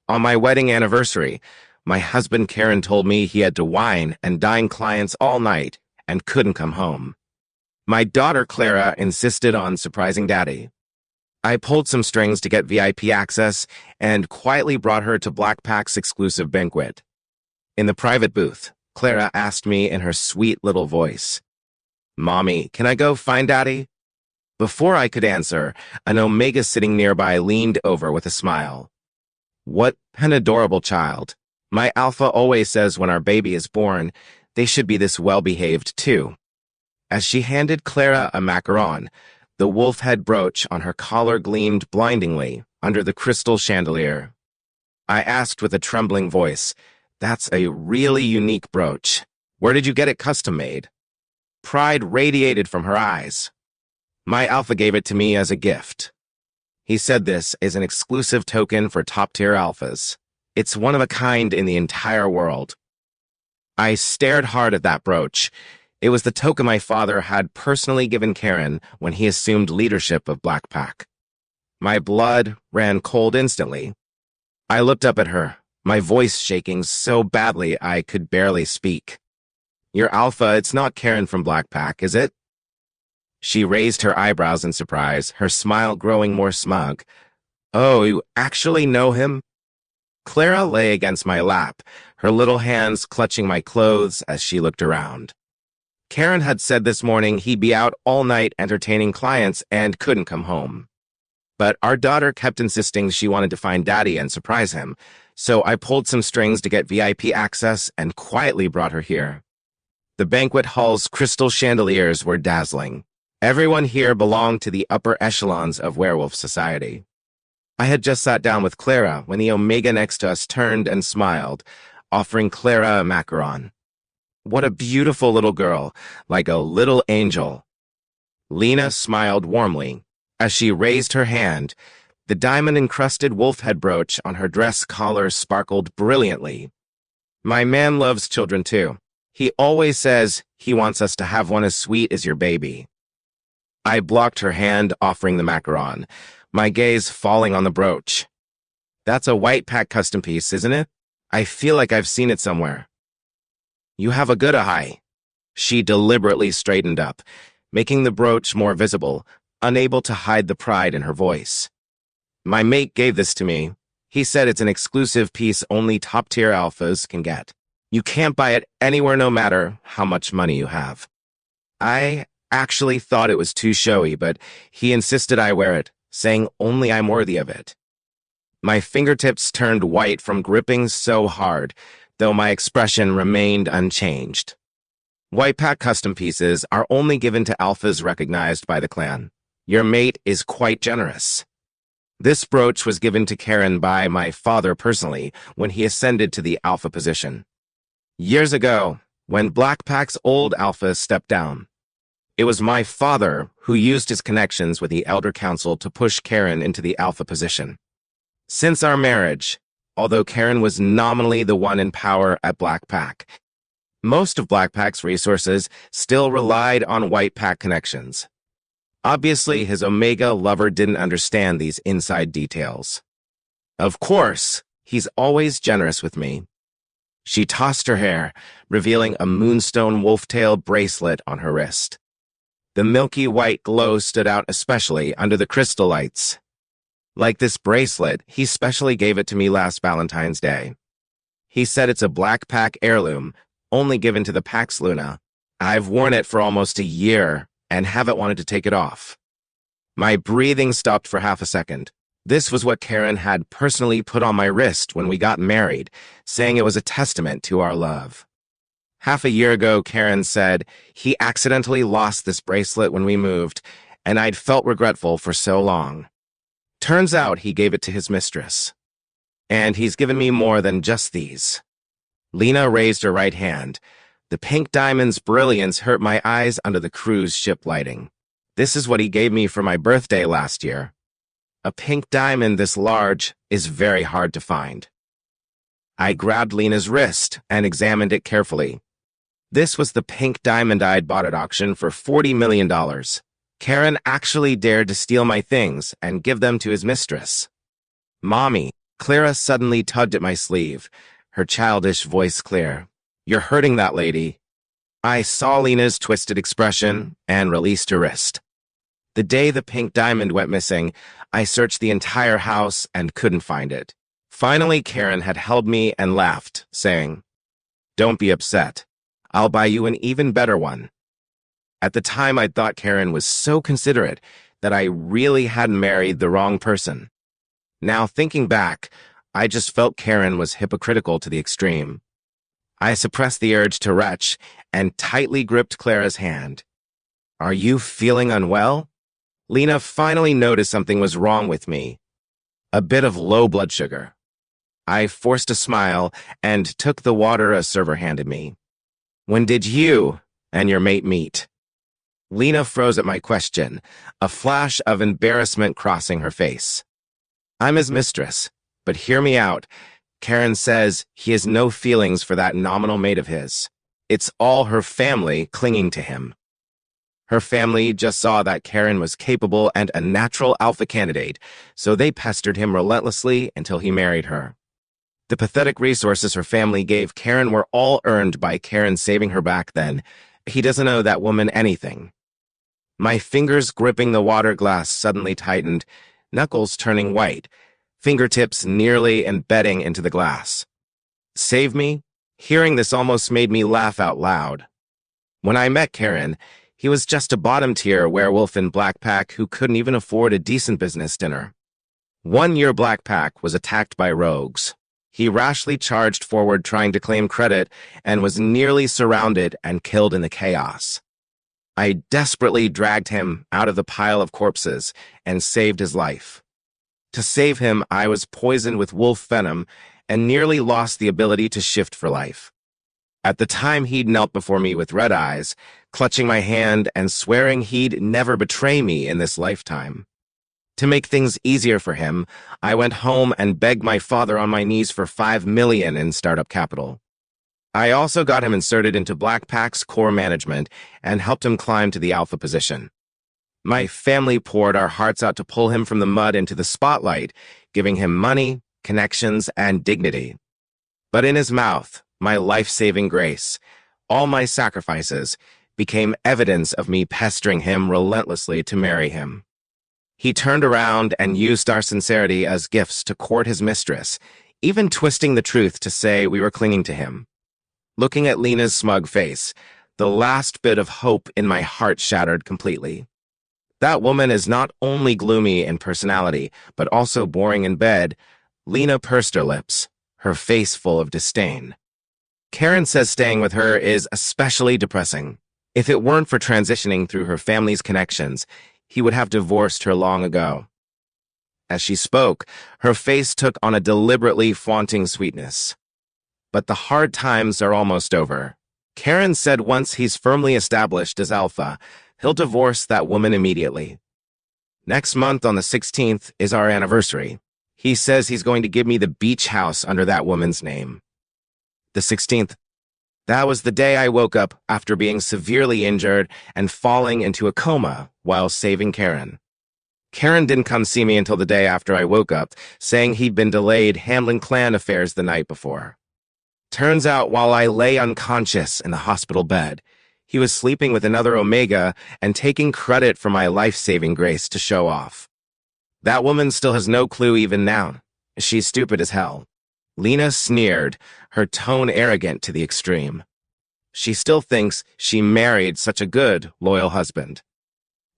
On my wedding anniversary, my husband Karen told me he had to wine and dine clients all night and couldn't come home. My daughter Clara insisted on surprising Daddy. I pulled some strings to get VIP access and quietly brought her to Blackpack's exclusive banquet. In the private booth, Clara asked me in her sweet little voice, "Mommy, can I go find Daddy?" Before I could answer, an Omega sitting nearby leaned over with a smile. "What an adorable child. My Alpha always says when our baby is born, they should be this well-behaved too." As she handed Clara a macaron, the wolf head brooch on her collar gleamed blindingly under the crystal chandelier. I asked with a trembling voice, "That's a really unique brooch. Where did you get it custom made?" Pride radiated from her eyes. "My Alpha gave it to me as a gift. He said this is an exclusive token for top-tier alphas. It's one of a kind in the entire world." I stared hard at that brooch. It was the token my father had personally given Karen when he assumed leadership of Blackpack. My blood ran cold instantly. I looked up at her, my voice shaking so badly I could barely speak. "Your Alpha, it's not Karen from Blackpack, is it?" She raised her eyebrows in surprise, her smile growing more smug. "Oh, you actually know him?" Clara lay against my lap, her little hands clutching my clothes as she looked around. Karen had said this morning he'd be out all night entertaining clients and couldn't come home. But our daughter kept insisting she wanted to find Daddy and surprise him, so I pulled some strings to get VIP access and quietly brought her here. The banquet hall's crystal chandeliers were dazzling. Everyone here belonged to the upper echelons of werewolf society. I had just sat down with Clara when the Omega next to us turned and smiled, offering Clara a macaron. What a beautiful little girl, like a little angel. Lena smiled warmly. As she raised her hand, the diamond-encrusted wolf head brooch on her dress collar sparkled brilliantly. "My man loves children too. He always says he wants us to have one as sweet as your baby." I blocked her hand, offering the macaron, my gaze falling on the brooch. "That's a White Pack custom piece, isn't it? I feel like I've seen it somewhere." "You have a good eye." She deliberately straightened up, making the brooch more visible, unable to hide the pride in her voice. "My mate gave this to me. He said it's an exclusive piece only top-tier alphas can get. You can't buy it anywhere no matter how much money you have." I actually thought it was too showy, but he insisted I wear it, saying only I'm worthy of it. My fingertips turned white from gripping so hard, though my expression remained unchanged. White Pack custom pieces are only given to alphas recognized by the clan. Your mate is quite generous. This brooch was given to Karen by my father personally when he ascended to the alpha position. Years ago, when Blackpack's old alpha stepped down, it was my father who used his connections with the Elder Council to push Karen into the alpha position. Since our marriage, although Karen was nominally the one in power at Blackpack, most of Blackpack's resources still relied on White Pack connections. Obviously, his Omega lover didn't understand these inside details. Of course, he's always generous with me. She tossed her hair, revealing a moonstone wolf-tail bracelet on her wrist. The milky white glow stood out especially under the crystal lights. Like this bracelet, he specially gave it to me last Valentine's Day. He said it's a Black Pack heirloom, only given to the Pax Luna. I've worn it for almost a year and haven't wanted to take it off. My breathing stopped for half a second. This was what Karen had personally put on my wrist when we got married, saying it was a testament to our love. Half a year ago, Karen said he accidentally lost this bracelet when we moved, and I'd felt regretful for so long. Turns out he gave it to his mistress. And he's given me more than just these. Lena raised her right hand. The pink diamond's brilliance hurt my eyes under the cruise ship lighting. This is what he gave me for my birthday last year. A pink diamond this large is very hard to find. I grabbed Lena's wrist and examined it carefully. This was the pink diamond I'd bought at auction for $40 million. Karen actually dared to steal my things and give them to his mistress. Mommy, Clara suddenly tugged at my sleeve, her childish voice clear. "You're hurting that lady." I saw Lena's twisted expression and released her wrist. The day the pink diamond went missing, I searched the entire house and couldn't find it. Finally, Karen had held me and laughed, saying, "Don't be upset. I'll buy you an even better one." At the time, I thought Karen was so considerate that I really hadn't married the wrong person. Now, thinking back, I just felt Karen was hypocritical to the extreme. I suppressed the urge to retch and tightly gripped Clara's hand. "Are you feeling unwell?" Lena finally noticed something was wrong with me. A bit of low blood sugar. I forced a smile and took the water a server handed me. "When did you and your mate meet?" Lena froze at my question, a flash of embarrassment crossing her face. "I'm his mistress, but hear me out. Karen says he has no feelings for that nominal mate of his. It's all her family clinging to him. Her family just saw that Karen was capable and a natural alpha candidate, so they pestered him relentlessly until he married her. The pathetic resources her family gave Karen were all earned by Karen saving her back then. He doesn't owe that woman anything." My fingers gripping the water glass suddenly tightened, knuckles turning white, fingertips nearly embedding into the glass. "Save me?" Hearing this almost made me laugh out loud. When I met Karen, he was just a bottom-tier werewolf in Blackpack who couldn't even afford a decent business dinner. One year Blackpack was attacked by rogues. He rashly charged forward trying to claim credit and was nearly surrounded and killed in the chaos. I desperately dragged him out of the pile of corpses and saved his life. To save him, I was poisoned with wolf venom and nearly lost the ability to shift for life. At the time, he'd knelt before me with red eyes, clutching my hand and swearing he'd never betray me in this lifetime. To make things easier for him, I went home and begged my father on my knees for $5 million in startup capital. I also got him inserted into Blackpack's core management and helped him climb to the alpha position. My family poured our hearts out to pull him from the mud into the spotlight, giving him money, connections, and dignity. But in his mouth, my life-saving grace, all my sacrifices, became evidence of me pestering him relentlessly to marry him. He turned around and used our sincerity as gifts to court his mistress, even twisting the truth to say we were clinging to him. Looking at Lena's smug face, the last bit of hope in my heart shattered completely. That woman is not only gloomy in personality, but also boring in bed. Lena pursed her lips, her face full of disdain. Karen says staying with her is especially depressing. If it weren't for transitioning through her family's connections, he would have divorced her long ago. As she spoke, her face took on a deliberately flaunting sweetness. But the hard times are almost over. Karen said once he's firmly established as alpha, he'll divorce that woman immediately. Next month on the 16th is our anniversary. He says he's going to give me the beach house under that woman's name. The 16th. That was the day I woke up after being severely injured and falling into a coma while saving Karen. Karen didn't come see me until the day after I woke up, saying he'd been delayed handling clan affairs the night before. Turns out while I lay unconscious in the hospital bed, he was sleeping with another Omega and taking credit for my life-saving grace to show off. That woman still has no clue even now. She's stupid as hell. Lena sneered, her tone arrogant to the extreme. She still thinks she married such a good, loyal husband.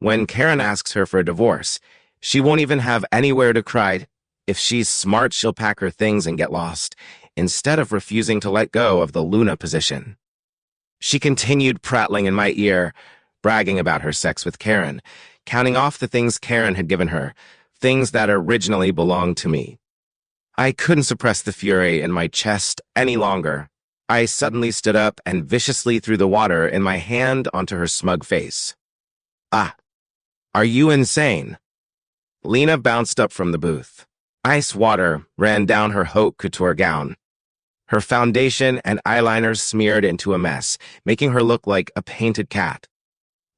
When Karen asks her for a divorce, she won't even have anywhere to cry. If she's smart, she'll pack her things and get lost, instead of refusing to let go of the Luna position. She continued prattling in my ear, bragging about her sex with Karen, counting off the things Karen had given her, things that originally belonged to me. I couldn't suppress the fury in my chest any longer. I suddenly stood up and viciously threw the water in my hand onto her smug face. "Ah, are you insane?" Lena bounced up from the booth. Ice water ran down her haute couture gown. Her foundation and eyeliner smeared into a mess, making her look like a painted cat.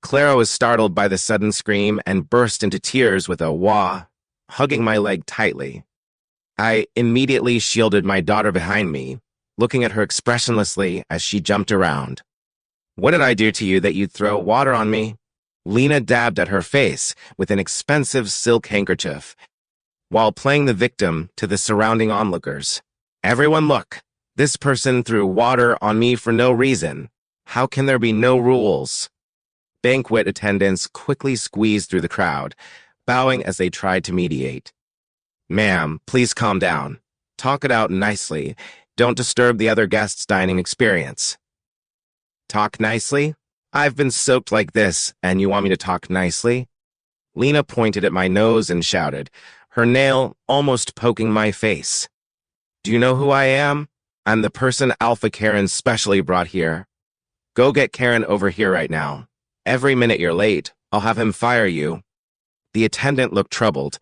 Clara was startled by the sudden scream and burst into tears with a wah, hugging my leg tightly. I immediately shielded my daughter behind me, looking at her expressionlessly as she jumped around. What did I do to you that you'd throw water on me? Lena dabbed at her face with an expensive silk handkerchief, while playing the victim to the surrounding onlookers. Everyone look, this person threw water on me for no reason. How can there be no rules? Banquet attendants quickly squeezed through the crowd, bowing as they tried to mediate. Ma'am, please calm down. Talk it out nicely. Don't disturb the other guests' dining experience. Talk nicely? I've been soaked like this, and you want me to talk nicely? Lena pointed at my nose and shouted, her nail almost poking my face. Do you know who I am? I'm the person Alpha Karen specially brought here. Go get Karen over here right now. Every minute you're late, I'll have him fire you. The attendant looked troubled.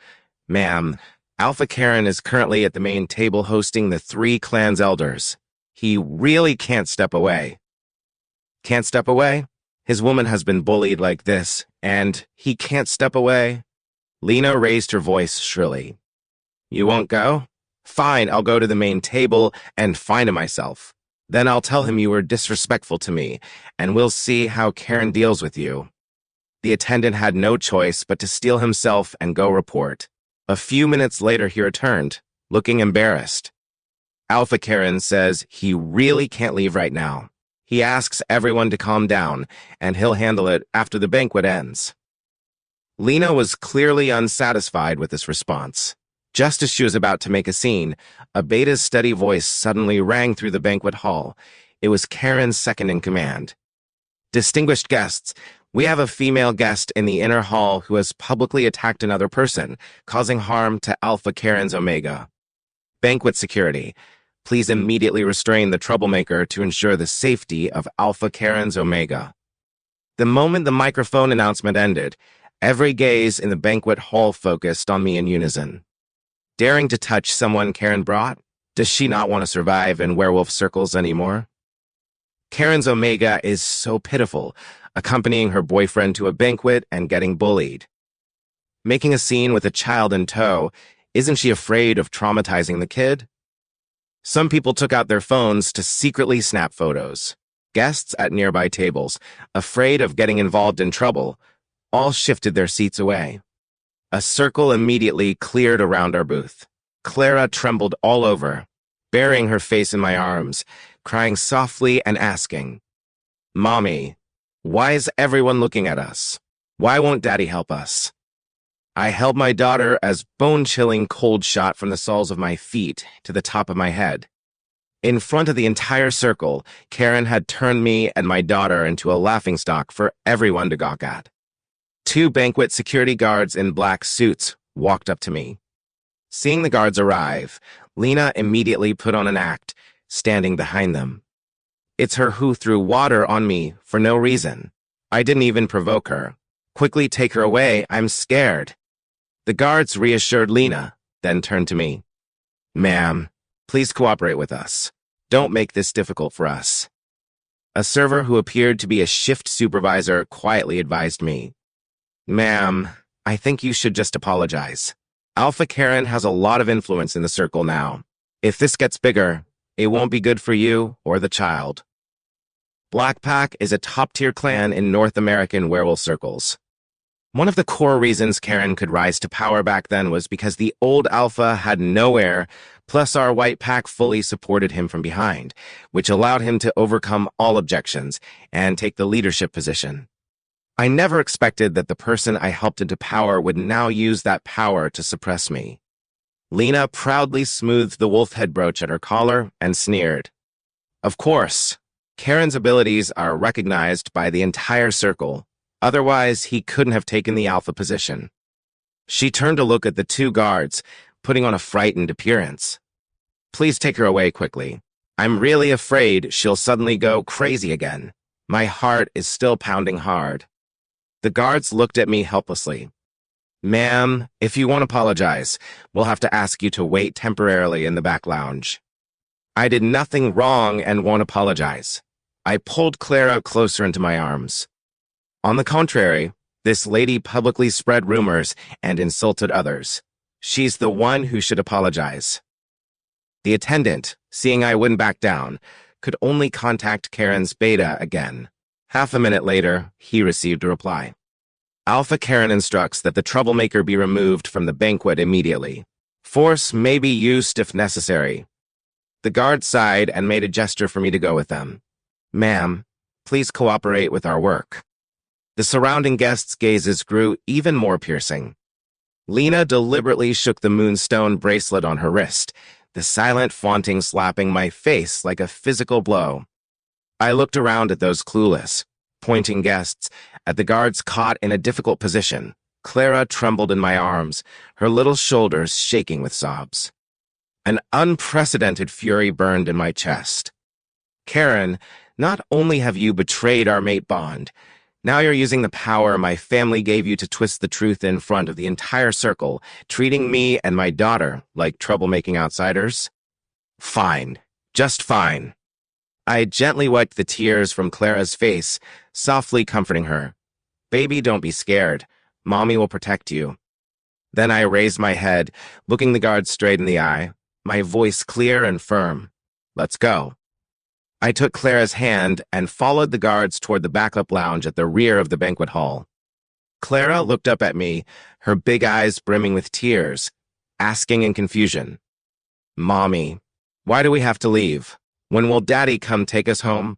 Ma'am, Alpha Karen is currently at the main table hosting the 3 clans' elders. He really can't step away. Can't step away? His woman has been bullied like this, and he can't step away? Lena raised her voice shrilly. You won't go? Fine, I'll go to the main table and find him myself. Then I'll tell him you were disrespectful to me, and we'll see how Karen deals with you. The attendant had no choice but to steel himself and go report. A few minutes later he returned, looking embarrassed. Alpha Karen says he really can't leave right now. He asks everyone to calm down, and he'll handle it after the banquet ends. Lena was clearly unsatisfied with this response. Just as she was about to make a scene, Abeda's steady voice suddenly rang through the banquet hall. It was Karen's second-in-command. Distinguished guests, we have a female guest in the inner hall who has publicly attacked another person, causing harm to Alpha Karen's Omega. Banquet security, please immediately restrain the troublemaker to ensure the safety of Alpha Karen's Omega. The moment the microphone announcement ended, every gaze in the banquet hall focused on me in unison. Daring to touch someone Karen brought? Does she not want to survive in werewolf circles anymore? Karen's Omega is so pitiful, accompanying her boyfriend to a banquet and getting bullied. Making a scene with a child in tow, isn't she afraid of traumatizing the kid? Some people took out their phones to secretly snap photos. Guests at nearby tables, afraid of getting involved in trouble, all shifted their seats away. A circle immediately cleared around our booth. Clara trembled all over, burying her face in my arms, crying softly and asking, Mommy, why is everyone looking at us? Why won't Daddy help us? I held my daughter as bone-chilling cold shot from the soles of my feet to the top of my head. In front of the entire circle, Karen had turned me and my daughter into a laughingstock for everyone to gawk at. 2 banquet security guards in black suits walked up to me. Seeing the guards arrive, Lena immediately put on an act, standing behind them. It's her who threw water on me for no reason. I didn't even provoke her. Quickly take her away, I'm scared. The guards reassured Lena, then turned to me. Ma'am, please cooperate with us. Don't make this difficult for us. A server who appeared to be a shift supervisor quietly advised me. Ma'am, I think you should just apologize. Alpha Karen has a lot of influence in the circle now. If this gets bigger, it won't be good for you or the child. Blackpack is a top-tier clan in North American werewolf circles. One of the core reasons Karen could rise to power back then was because the old Alpha had no heir, plus our white pack fully supported him from behind, which allowed him to overcome all objections and take the leadership position. I never expected that the person I helped into power would now use that power to suppress me. Lena proudly smoothed the wolf head brooch at her collar and sneered. Of course, Karen's abilities are recognized by the entire circle. Otherwise, he couldn't have taken the alpha position. She turned to look at the 2 guards, putting on a frightened appearance. Please take her away quickly. I'm really afraid she'll suddenly go crazy again. My heart is still pounding hard. The guards looked at me helplessly. Ma'am, if you won't apologize, we'll have to ask you to wait temporarily in the back lounge. I did nothing wrong and won't apologize. I pulled Clara closer into my arms. On the contrary, this lady publicly spread rumors and insulted others. She's the one who should apologize. The attendant, seeing I wouldn't back down, could only contact Karen's beta again. Half a minute later, he received a reply. Alpha Karen instructs that the troublemaker be removed from the banquet immediately. Force may be used if necessary. The guard sighed and made a gesture for me to go with them. Ma'am, please cooperate with our work. The surrounding guests' gazes grew even more piercing. Lena deliberately shook the moonstone bracelet on her wrist, the silent flaunting slapping my face like a physical blow. I looked around at those clueless, pointing guests, at the guards caught in a difficult position. Clara trembled in my arms, her little shoulders shaking with sobs. An unprecedented fury burned in my chest. Karen, not only have you betrayed our mate bond, now you're using the power my family gave you to twist the truth in front of the entire circle, treating me and my daughter like troublemaking outsiders? Fine. Just fine. I gently wiped the tears from Clara's face, softly comforting her. Baby, don't be scared. Mommy will protect you. Then I raised my head, looking the guard straight in the eye, my voice clear and firm. Let's go. I took Clara's hand and followed the guards toward the backup lounge at the rear of the banquet hall. Clara looked up at me, her big eyes brimming with tears, asking in confusion, Mommy, why do we have to leave? When will Daddy come take us home?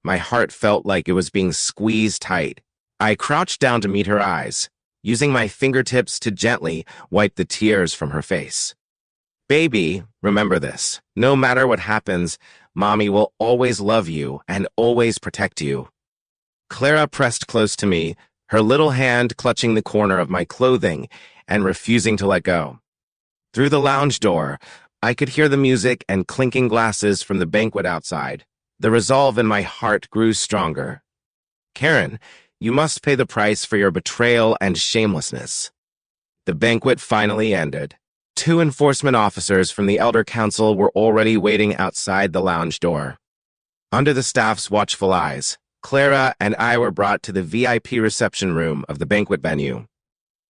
My heart felt like it was being squeezed tight. I crouched down to meet her eyes, using my fingertips to gently wipe the tears from her face. Baby, remember this. No matter what happens, Mommy will always love you and always protect you. Clara pressed close to me, her little hand clutching the corner of my clothing and refusing to let go. Through the lounge door, I could hear the music and clinking glasses from the banquet outside. The resolve in my heart grew stronger. Karen, you must pay the price for your betrayal and shamelessness. The banquet finally ended. 2 enforcement officers from the Elder Council were already waiting outside the lounge door. Under the staff's watchful eyes, Clara and I were brought to the VIP reception room of the banquet venue.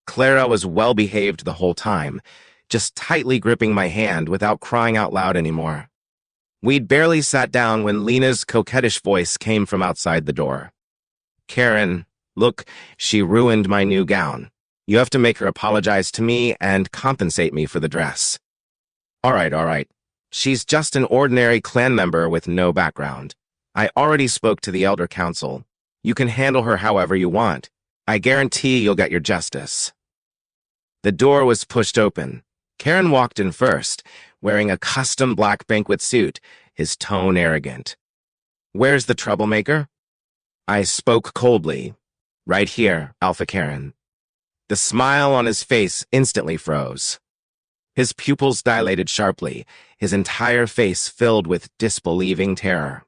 Clara was well-behaved the whole time, just tightly gripping my hand without crying out loud anymore. We'd barely sat down when Lena's coquettish voice came from outside the door. Karen, look, she ruined my new gown. You have to make her apologize to me and compensate me for the dress. All right. She's just an ordinary clan member with no background. I already spoke to the Elder Council. You can handle her however you want. I guarantee you'll get your justice. The door was pushed open. Karen walked in first, wearing a custom black banquet suit, his tone arrogant. Where's the troublemaker? I spoke coldly. Right here, Alpha Karen. The smile on his face instantly froze. His pupils dilated sharply, his entire face filled with disbelieving terror.